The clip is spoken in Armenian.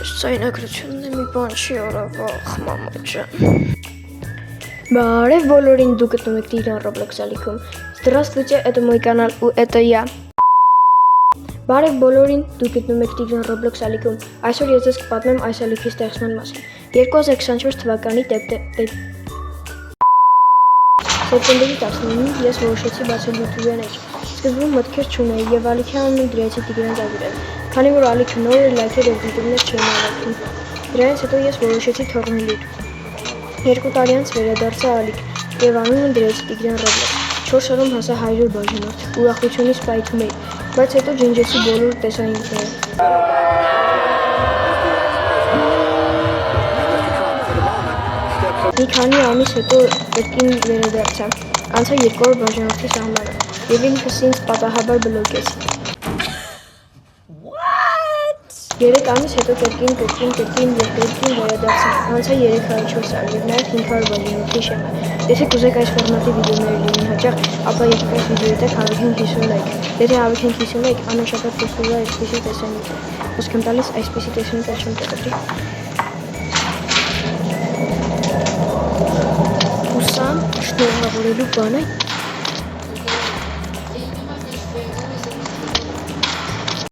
Ձայնագրությունն է մի բան չի արավախ, մամա ջան։ Բարև բոլորին, դուք գտնում եք Տիգրան Roblox ալիքում։ Здравствуйте, это мой канал, ու это я։ Բարև բոլորին, դուք գտնում եք Տիգրան Roblox ալիքում։ Այսօր ես ձեզ կպատմեմ այս ալիքի ստեղծման մասին։ 2024 թվականի սեպտեմբերի 19-ին ես որոշեցի բացել YouTube-ն էջ։ Սկզբում մտքեր չունեի եւ ալիքի անունը դրեցի Տիգրան Զավիրել, քանի որ ալիքը նոր էր, լայքեր եւ վիդեոներ չէին ավարտվում։ Դրանից հետո ես որոշեցի թողնել YouTube։ 2 տարի անց վերադարձա ալիք եւ անունը դրեցի Տիգրան Roblox։ 4 օրում հասա 100 բաժանորդ, ուրախությունից պայթում էի, բայց հետո ջնջեցի բոլոր տեսահիմքները։ Մի քանի ամիս հետո կրկին վերադարձա, անցա 2-րդ բաժանորդի սահմանը եւ ինքս ինձ պատահաբար բլոկեց։ 3 ամիս հետո կրկին վերադարձա, անցա 300-400 եւ նաեւ 500 բաժանորդի շեմը։ Եթե կուզեք այս ֆորմատի վիդեոներ լինեն հաճախ, ապա եկեք այս վիդեոյի տակ հավաքենք 50 լայք։ Եթե հավաքենք 50 լայք, ամեն շաբաթ փոստվի այսպիսի տեսանյութ։ Ոսկ եմ տալիս այսպիսի տեսանյութ չեմ տալի։ Ուսամ շնորհավորելու բանը